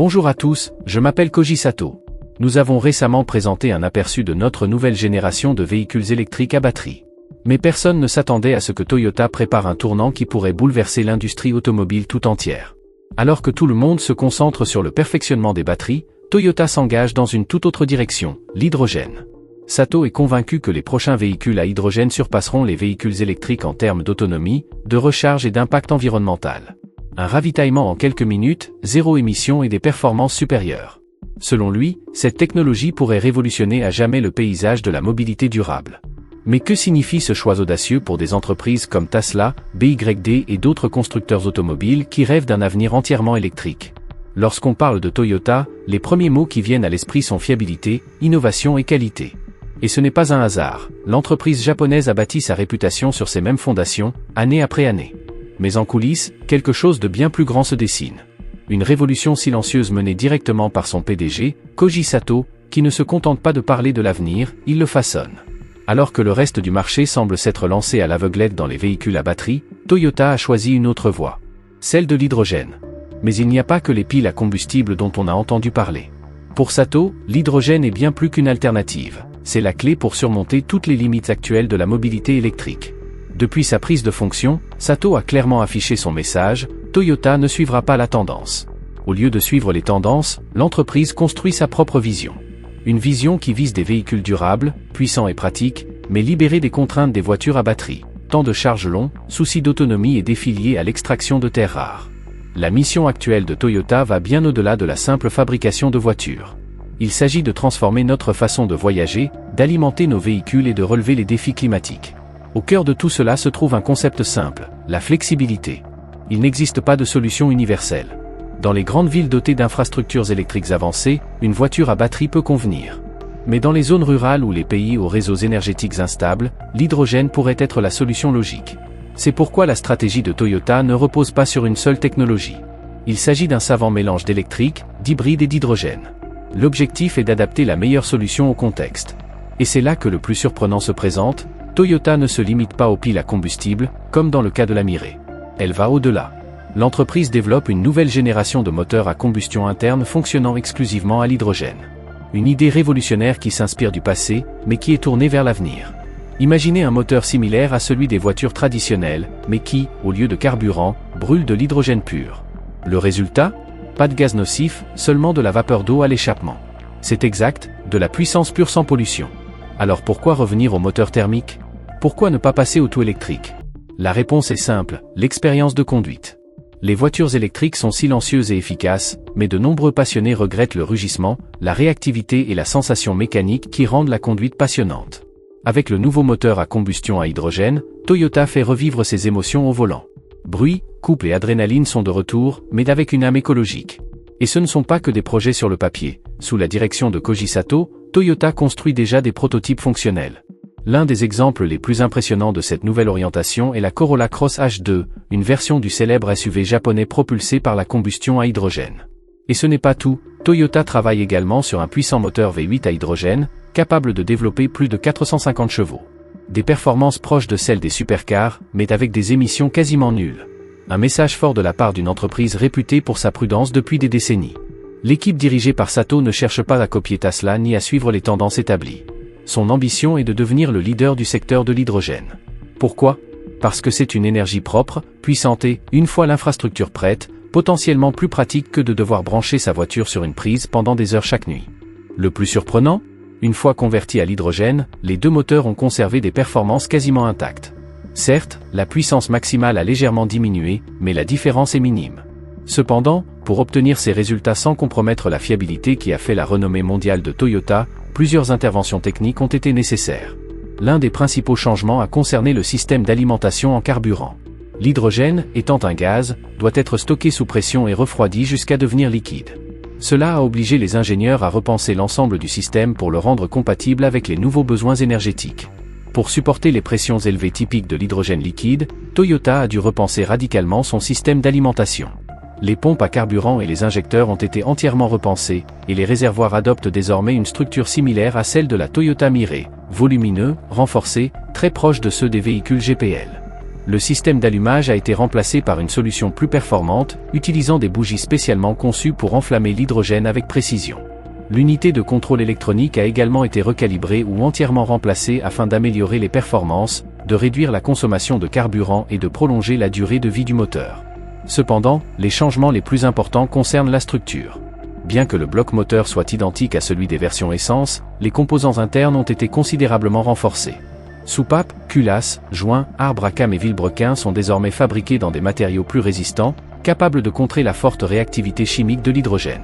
Bonjour à tous, je m'appelle Koji Sato. Nous avons récemment présenté un aperçu de notre nouvelle génération de véhicules électriques à batterie. Mais personne ne s'attendait à ce que Toyota prépare un tournant qui pourrait bouleverser l'industrie automobile tout entière. Alors que tout le monde se concentre sur le perfectionnement des batteries, Toyota s'engage dans une toute autre direction, l'hydrogène. Sato est convaincu que les prochains véhicules à hydrogène surpasseront les véhicules électriques en termes d'autonomie, de recharge et d'impact environnemental. Un ravitaillement en quelques minutes, zéro émission et des performances supérieures. Selon lui, cette technologie pourrait révolutionner à jamais le paysage de la mobilité durable. Mais que signifie ce choix audacieux pour des entreprises comme Tesla, BYD et d'autres constructeurs automobiles qui rêvent d'un avenir entièrement électrique? Lorsqu'on parle de Toyota, les premiers mots qui viennent à l'esprit sont fiabilité, innovation et qualité. Et ce n'est pas un hasard, l'entreprise japonaise a bâti sa réputation sur ces mêmes fondations, année après année. Mais en coulisses, quelque chose de bien plus grand se dessine. Une révolution silencieuse menée directement par son PDG, Koji Sato, qui ne se contente pas de parler de l'avenir, il le façonne. Alors que le reste du marché semble s'être lancé à l'aveuglette dans les véhicules à batterie, Toyota a choisi une autre voie. Celle de l'hydrogène. Mais il n'y a pas que les piles à combustible dont on a entendu parler. Pour Sato, l'hydrogène est bien plus qu'une alternative. C'est la clé pour surmonter toutes les limites actuelles de la mobilité électrique. Depuis sa prise de fonction, Sato a clairement affiché son message, Toyota ne suivra pas la tendance. Au lieu de suivre les tendances, l'entreprise construit sa propre vision. Une vision qui vise des véhicules durables, puissants et pratiques, mais libérés des contraintes des voitures à batterie, temps de charge long, soucis d'autonomie et défis liés à l'extraction de terres rares. La mission actuelle de Toyota va bien au-delà de la simple fabrication de voitures. Il s'agit de transformer notre façon de voyager, d'alimenter nos véhicules et de relever les défis climatiques. Au cœur de tout cela se trouve un concept simple, la flexibilité. Il n'existe pas de solution universelle. Dans les grandes villes dotées d'infrastructures électriques avancées, une voiture à batterie peut convenir. Mais dans les zones rurales ou les pays aux réseaux énergétiques instables, l'hydrogène pourrait être la solution logique. C'est pourquoi la stratégie de Toyota ne repose pas sur une seule technologie. Il s'agit d'un savant mélange d'électrique, d'hybride et d'hydrogène. L'objectif est d'adapter la meilleure solution au contexte. Et c'est là que le plus surprenant se présente, Toyota ne se limite pas aux piles à combustible, comme dans le cas de la Mirai. Elle va au-delà. L'entreprise développe une nouvelle génération de moteurs à combustion interne fonctionnant exclusivement à l'hydrogène. Une idée révolutionnaire qui s'inspire du passé, mais qui est tournée vers l'avenir. Imaginez un moteur similaire à celui des voitures traditionnelles, mais qui, au lieu de carburant, brûle de l'hydrogène pur. Le résultat ? Pas de gaz nocif, seulement de la vapeur d'eau à l'échappement. C'est exact, de la puissance pure sans pollution. Alors pourquoi revenir au moteur thermique ? Pourquoi ne pas passer au tout électrique ? La réponse est simple, l'expérience de conduite. Les voitures électriques sont silencieuses et efficaces, mais de nombreux passionnés regrettent le rugissement, la réactivité et la sensation mécanique qui rendent la conduite passionnante. Avec le nouveau moteur à combustion à hydrogène, Toyota fait revivre ses émotions au volant. Bruit, couple et adrénaline sont de retour, mais avec une âme écologique. Et ce ne sont pas que des projets sur le papier. Sous la direction de Koji Sato, Toyota construit déjà des prototypes fonctionnels. L'un des exemples les plus impressionnants de cette nouvelle orientation est la Corolla Cross H2, une version du célèbre SUV japonais propulsé par la combustion à hydrogène. Et ce n'est pas tout, Toyota travaille également sur un puissant moteur V8 à hydrogène, capable de développer plus de 450 chevaux. Des performances proches de celles des supercars, mais avec des émissions quasiment nulles. Un message fort de la part d'une entreprise réputée pour sa prudence depuis des décennies. L'équipe dirigée par Sato ne cherche pas à copier Tesla ni à suivre les tendances établies. Son ambition est de devenir le leader du secteur de l'hydrogène. Pourquoi ? Parce que c'est une énergie propre, puissante et, une fois l'infrastructure prête, potentiellement plus pratique que de devoir brancher sa voiture sur une prise pendant des heures chaque nuit. Le plus surprenant ? Une fois convertis à l'hydrogène, les deux moteurs ont conservé des performances quasiment intactes. Certes, la puissance maximale a légèrement diminué, mais la différence est minime. Cependant, pour obtenir ces résultats sans compromettre la fiabilité qui a fait la renommée mondiale de Toyota, plusieurs interventions techniques ont été nécessaires. L'un des principaux changements a concerné le système d'alimentation en carburant. L'hydrogène, étant un gaz, doit être stocké sous pression et refroidi jusqu'à devenir liquide. Cela a obligé les ingénieurs à repenser l'ensemble du système pour le rendre compatible avec les nouveaux besoins énergétiques. Pour supporter les pressions élevées typiques de l'hydrogène liquide, Toyota a dû repenser radicalement son système d'alimentation. Les pompes à carburant et les injecteurs ont été entièrement repensés, et les réservoirs adoptent désormais une structure similaire à celle de la Toyota Mirai, volumineux, renforcés, très proches de ceux des véhicules GPL. Le système d'allumage a été remplacé par une solution plus performante, utilisant des bougies spécialement conçues pour enflammer l'hydrogène avec précision. L'unité de contrôle électronique a également été recalibrée ou entièrement remplacée afin d'améliorer les performances, de réduire la consommation de carburant et de prolonger la durée de vie du moteur. Cependant, les changements les plus importants concernent la structure. Bien que le bloc moteur soit identique à celui des versions essence, les composants internes ont été considérablement renforcés. Soupapes, culasses, joints, arbres à cames et vilebrequins sont désormais fabriqués dans des matériaux plus résistants, capables de contrer la forte réactivité chimique de l'hydrogène.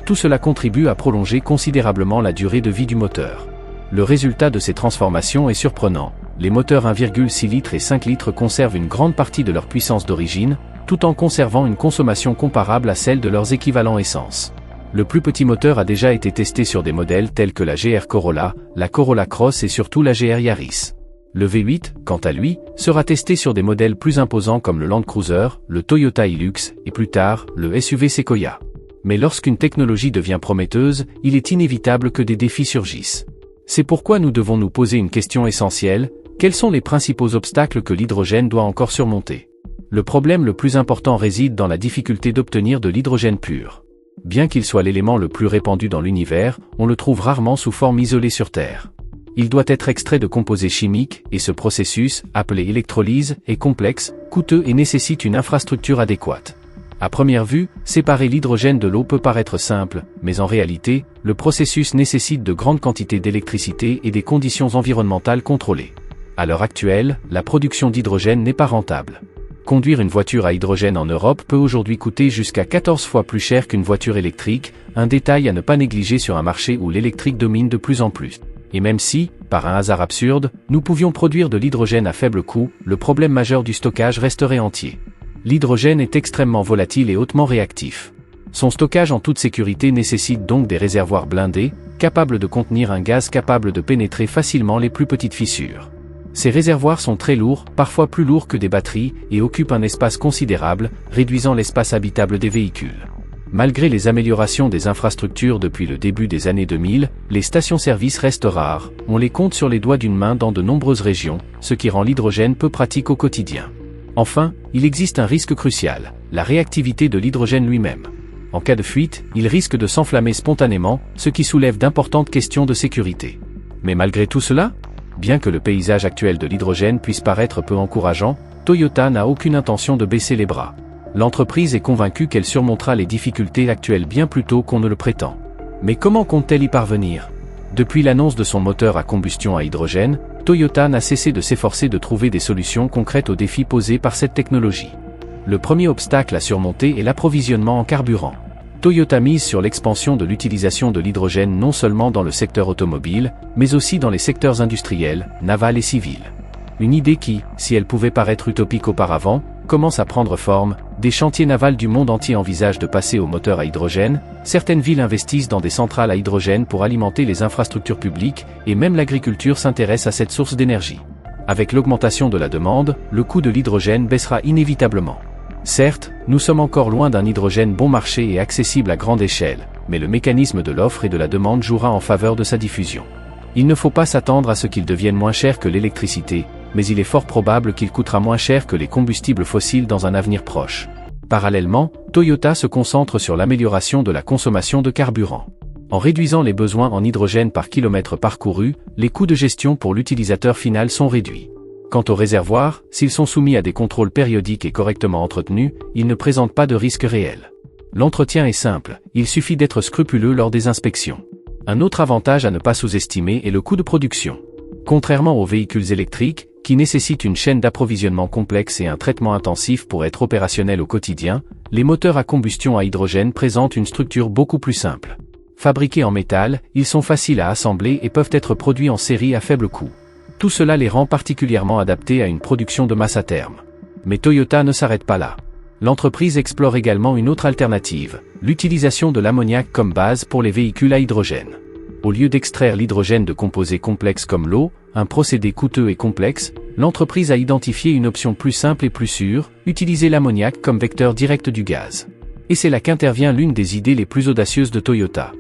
Tout cela contribue à prolonger considérablement la durée de vie du moteur. Le résultat de ces transformations est surprenant. Les moteurs 1,6 litres et 5 litres conservent une grande partie de leur puissance d'origine, tout en conservant une consommation comparable à celle de leurs équivalents essence. Le plus petit moteur a déjà été testé sur des modèles tels que la GR Corolla, la Corolla Cross et surtout la GR Yaris. Le V8, quant à lui, sera testé sur des modèles plus imposants comme le Land Cruiser, le Toyota Hilux, et plus tard, le SUV Sequoia. Mais lorsqu'une technologie devient prometteuse, il est inévitable que des défis surgissent. C'est pourquoi nous devons nous poser une question essentielle: quels sont les principaux obstacles que l'hydrogène doit encore surmonter? Le problème le plus important réside dans la difficulté d'obtenir de l'hydrogène pur. Bien qu'il soit l'élément le plus répandu dans l'univers, on le trouve rarement sous forme isolée sur Terre. Il doit être extrait de composés chimiques, et ce processus, appelé électrolyse, est complexe, coûteux et nécessite une infrastructure adéquate. À première vue, séparer l'hydrogène de l'eau peut paraître simple, mais en réalité, le processus nécessite de grandes quantités d'électricité et des conditions environnementales contrôlées. À l'heure actuelle, la production d'hydrogène n'est pas rentable. Conduire une voiture à hydrogène en Europe peut aujourd'hui coûter jusqu'à 14 fois plus cher qu'une voiture électrique, un détail à ne pas négliger sur un marché où l'électrique domine de plus en plus. Et même si, par un hasard absurde, nous pouvions produire de l'hydrogène à faible coût, le problème majeur du stockage resterait entier. L'hydrogène est extrêmement volatile et hautement réactif. Son stockage en toute sécurité nécessite donc des réservoirs blindés, capables de contenir un gaz capable de pénétrer facilement les plus petites fissures. Ces réservoirs sont très lourds, parfois plus lourds que des batteries, et occupent un espace considérable, réduisant l'espace habitable des véhicules. Malgré les améliorations des infrastructures depuis le début des années 2000, les stations-service restent rares, on les compte sur les doigts d'une main dans de nombreuses régions, ce qui rend l'hydrogène peu pratique au quotidien. Enfin, il existe un risque crucial, la réactivité de l'hydrogène lui-même. En cas de fuite, il risque de s'enflammer spontanément, ce qui soulève d'importantes questions de sécurité. Mais malgré tout cela, bien que le paysage actuel de l'hydrogène puisse paraître peu encourageant, Toyota n'a aucune intention de baisser les bras. L'entreprise est convaincue qu'elle surmontera les difficultés actuelles bien plus tôt qu'on ne le prétend. Mais comment compte-t-elle y parvenir? Depuis l'annonce de son moteur à combustion à hydrogène, Toyota n'a cessé de s'efforcer de trouver des solutions concrètes aux défis posés par cette technologie. Le premier obstacle à surmonter est l'approvisionnement en carburant. Toyota mise sur l'expansion de l'utilisation de l'hydrogène non seulement dans le secteur automobile, mais aussi dans les secteurs industriels, navals et civils. Une idée qui, si elle pouvait paraître utopique auparavant, commence à prendre forme. Des chantiers navals du monde entier envisagent de passer au moteur à hydrogène, certaines villes investissent dans des centrales à hydrogène pour alimenter les infrastructures publiques, et même l'agriculture s'intéresse à cette source d'énergie. Avec l'augmentation de la demande, le coût de l'hydrogène baissera inévitablement. Certes, nous sommes encore loin d'un hydrogène bon marché et accessible à grande échelle, mais le mécanisme de l'offre et de la demande jouera en faveur de sa diffusion. Il ne faut pas s'attendre à ce qu'il devienne moins cher que l'électricité, mais il est fort probable qu'il coûtera moins cher que les combustibles fossiles dans un avenir proche. Parallèlement, Toyota se concentre sur l'amélioration de la consommation de carburant. En réduisant les besoins en hydrogène par kilomètre parcouru, les coûts de gestion pour l'utilisateur final sont réduits. Quant aux réservoirs, s'ils sont soumis à des contrôles périodiques et correctement entretenus, ils ne présentent pas de risque réel. L'entretien est simple, il suffit d'être scrupuleux lors des inspections. Un autre avantage à ne pas sous-estimer est le coût de production. Contrairement aux véhicules électriques, qui nécessitent une chaîne d'approvisionnement complexe et un traitement intensif pour être opérationnels au quotidien, les moteurs à combustion à hydrogène présentent une structure beaucoup plus simple. Fabriqués en métal, ils sont faciles à assembler et peuvent être produits en série à faible coût. Tout cela les rend particulièrement adaptés à une production de masse à terme. Mais Toyota ne s'arrête pas là. L'entreprise explore également une autre alternative, l'utilisation de l'ammoniac comme base pour les véhicules à hydrogène. Au lieu d'extraire l'hydrogène de composés complexes comme l'eau, un procédé coûteux et complexe, l'entreprise a identifié une option plus simple et plus sûre, utiliser l'ammoniac comme vecteur direct du gaz. Et c'est là qu'intervient l'une des idées les plus audacieuses de Toyota.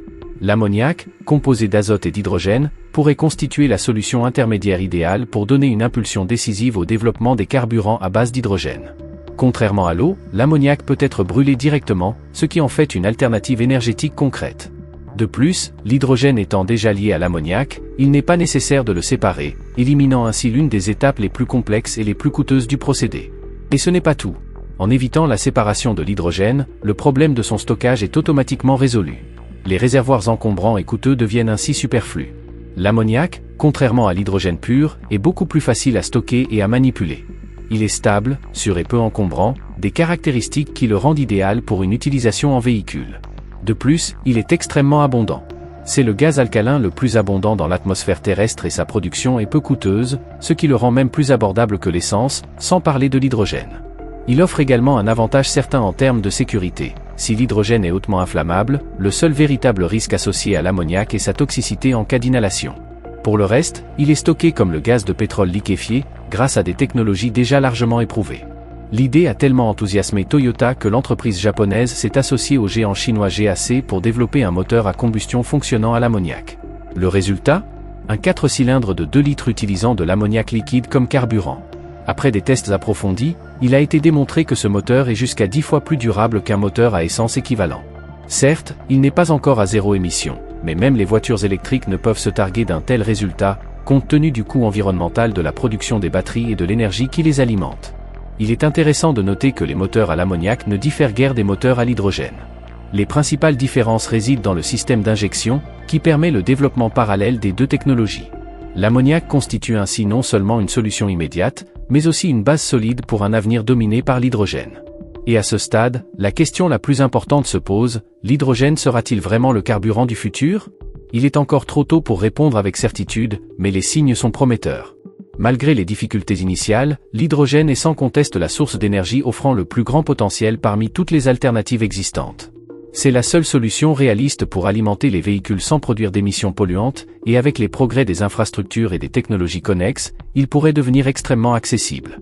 L'ammoniac, composé d'azote et d'hydrogène, pourrait constituer la solution intermédiaire idéale pour donner une impulsion décisive au développement des carburants à base d'hydrogène. Contrairement à l'eau, l'ammoniac peut être brûlé directement, ce qui en fait une alternative énergétique concrète. De plus, l'hydrogène étant déjà lié à l'ammoniac, il n'est pas nécessaire de le séparer, éliminant ainsi l'une des étapes les plus complexes et les plus coûteuses du procédé. Et ce n'est pas tout. En évitant la séparation de l'hydrogène, le problème de son stockage est automatiquement résolu. Les réservoirs encombrants et coûteux deviennent ainsi superflus. L'ammoniac, contrairement à l'hydrogène pur, est beaucoup plus facile à stocker et à manipuler. Il est stable, sûr et peu encombrant, des caractéristiques qui le rendent idéal pour une utilisation en véhicule. De plus, il est extrêmement abondant. C'est le gaz alcalin le plus abondant dans l'atmosphère terrestre et sa production est peu coûteuse, ce qui le rend même plus abordable que l'essence, sans parler de l'hydrogène. Il offre également un avantage certain en termes de sécurité. Si l'hydrogène est hautement inflammable, le seul véritable risque associé à l'ammoniac est sa toxicité en cas d'inhalation. Pour le reste, il est stocké comme le gaz de pétrole liquéfié, grâce à des technologies déjà largement éprouvées. L'idée a tellement enthousiasmé Toyota que l'entreprise japonaise s'est associée au géant chinois GAC pour développer un moteur à combustion fonctionnant à l'ammoniac. Le résultat ? Un 4 cylindres de 2 litres utilisant de l'ammoniac liquide comme carburant. Après des tests approfondis, il a été démontré que ce moteur est jusqu'à 10 fois plus durable qu'un moteur à essence équivalent. Certes, il n'est pas encore à zéro émission, mais même les voitures électriques ne peuvent se targuer d'un tel résultat, compte tenu du coût environnemental de la production des batteries et de l'énergie qui les alimente. Il est intéressant de noter que les moteurs à l'ammoniac ne diffèrent guère des moteurs à l'hydrogène. Les principales différences résident dans le système d'injection, qui permet le développement parallèle des deux technologies. L'ammoniac constitue ainsi non seulement une solution immédiate, mais aussi une base solide pour un avenir dominé par l'hydrogène. Et à ce stade, la question la plus importante se pose, l'hydrogène sera-t-il vraiment le carburant du futur ? Il est encore trop tôt pour répondre avec certitude, mais les signes sont prometteurs. Malgré les difficultés initiales, l'hydrogène est sans conteste la source d'énergie offrant le plus grand potentiel parmi toutes les alternatives existantes. C'est la seule solution réaliste pour alimenter les véhicules sans produire d'émissions polluantes, et avec les progrès des infrastructures et des technologies connexes, il pourrait devenir extrêmement accessible.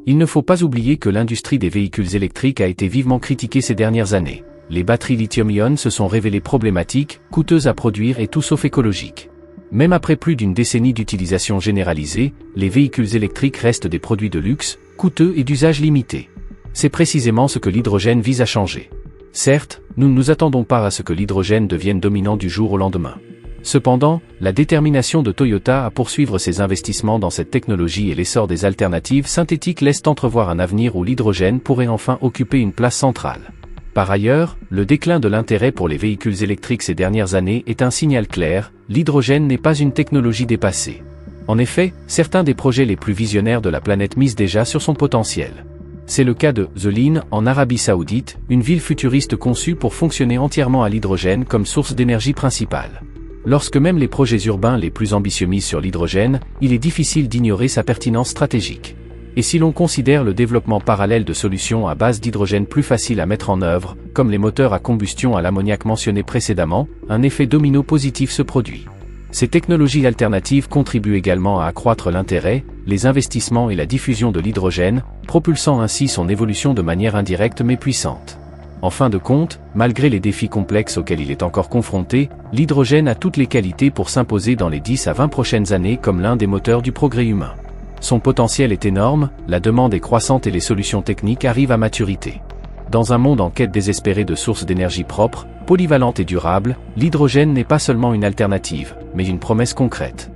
Il ne faut pas oublier que l'industrie des véhicules électriques a été vivement critiquée ces dernières années. Les batteries lithium-ion se sont révélées problématiques, coûteuses à produire et tout sauf écologiques. Même après plus d'une décennie d'utilisation généralisée, les véhicules électriques restent des produits de luxe, coûteux et d'usage limité. C'est précisément ce que l'hydrogène vise à changer. Certes, nous ne nous attendons pas à ce que l'hydrogène devienne dominant du jour au lendemain. Cependant, la détermination de Toyota à poursuivre ses investissements dans cette technologie et l'essor des alternatives synthétiques laissent entrevoir un avenir où l'hydrogène pourrait enfin occuper une place centrale. Par ailleurs, le déclin de l'intérêt pour les véhicules électriques ces dernières années est un signal clair, l'hydrogène n'est pas une technologie dépassée. En effet, certains des projets les plus visionnaires de la planète misent déjà sur son potentiel. C'est le cas de The Line en Arabie Saoudite, une ville futuriste conçue pour fonctionner entièrement à l'hydrogène comme source d'énergie principale. Lorsque même les projets urbains les plus ambitieux misent sur l'hydrogène, il est difficile d'ignorer sa pertinence stratégique. Et si l'on considère le développement parallèle de solutions à base d'hydrogène plus faciles à mettre en œuvre, comme les moteurs à combustion à l'ammoniac mentionnés précédemment, un effet domino positif se produit. Ces technologies alternatives contribuent également à accroître l'intérêt, les investissements et la diffusion de l'hydrogène, propulsant ainsi son évolution de manière indirecte mais puissante. En fin de compte, malgré les défis complexes auxquels il est encore confronté, l'hydrogène a toutes les qualités pour s'imposer dans les 10 à 20 prochaines années comme l'un des moteurs du progrès humain. Son potentiel est énorme, la demande est croissante et les solutions techniques arrivent à maturité. Dans un monde en quête désespérée de sources d'énergie propres, polyvalentes et durables, l'hydrogène n'est pas seulement une alternative, mais une promesse concrète.